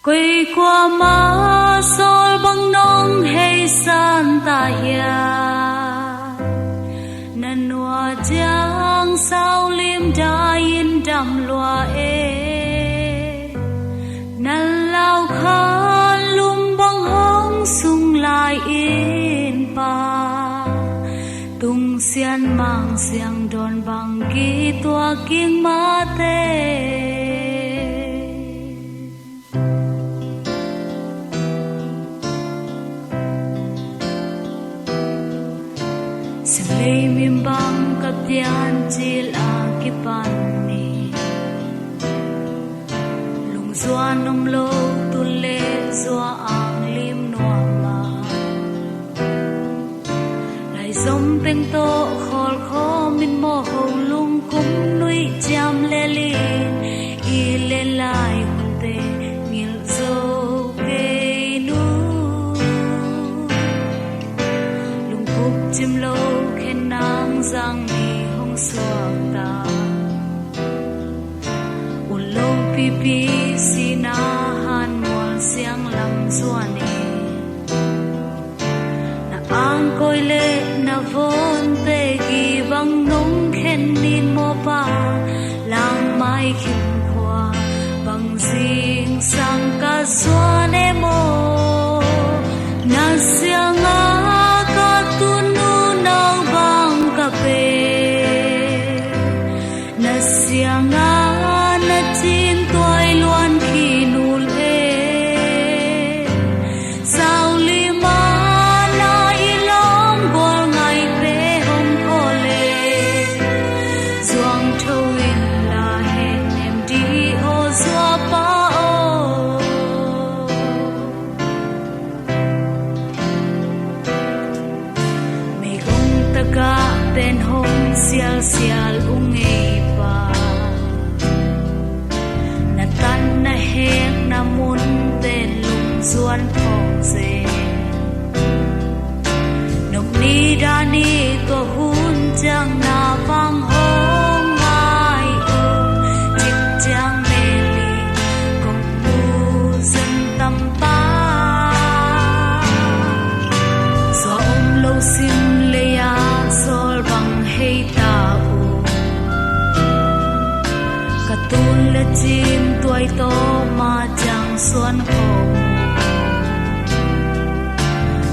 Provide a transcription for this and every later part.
quay qua má sol băng nong hay san ta ya nan hoa giang sao lim da in đam loa e nan lao khan lum băng hong sung lai in pa tung xian mang xiang don bang ki tua kieng ma te Lay mimbang kapyan chil akipan ni lung zuan nong lo tule zua ang lim nuama lai zom peng to khol kho min mo hong lung kum nui jam le li i le lai hun te ngil zo ke nu lung kup chim lo giang mi hong suang ta u lo pi pi si na han mual siang lam suani na ang koi le na von te gi bang nong khen nin mo pa lang mai kim khoa bang sing sang ka suane mo na siang a ka tu nu nau bang na siang a na chin toy luan khi nul e sao li ma na ilom bol ngai pe hom khole zuang thâu in la hen em di o zua pa o me gong ta ga ten hom sial sial ungei pa na tan na hek na mun ten lung zuan phong se nok ni da ni to hun chang na bang hong ai o chik chang me li kong mu dân tâm pa so lo sim le ya sol bang hey ta tun le chim tuai to ma chang suan ho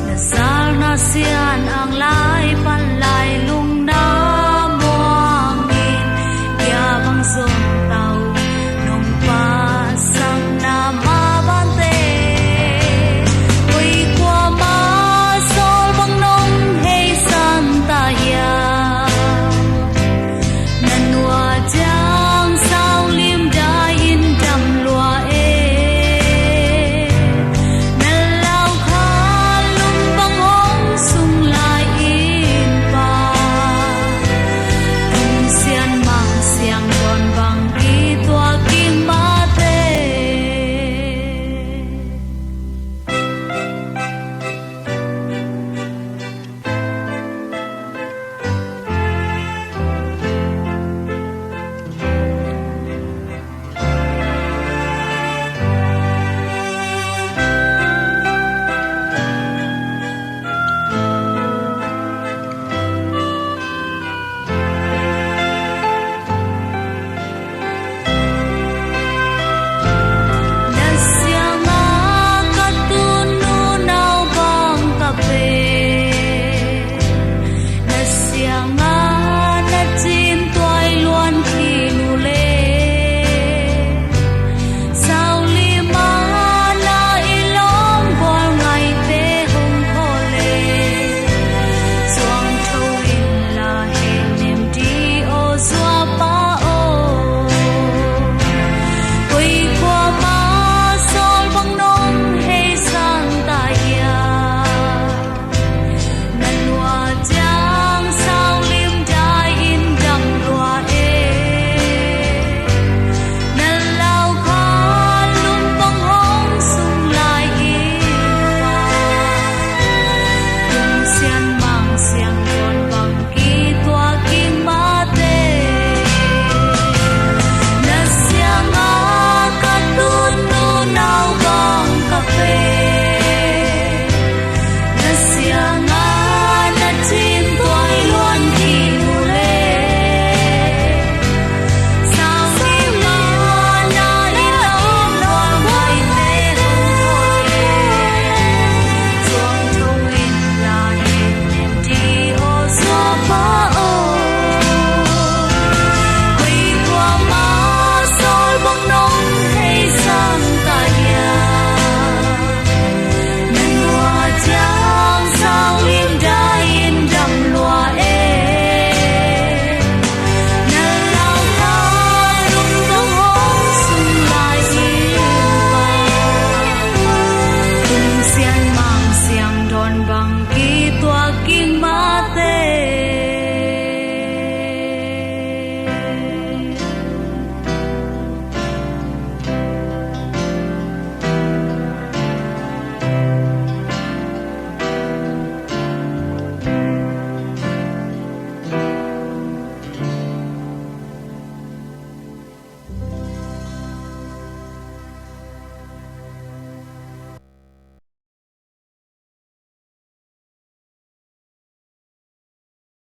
na sal na sian ang lai pan lai lung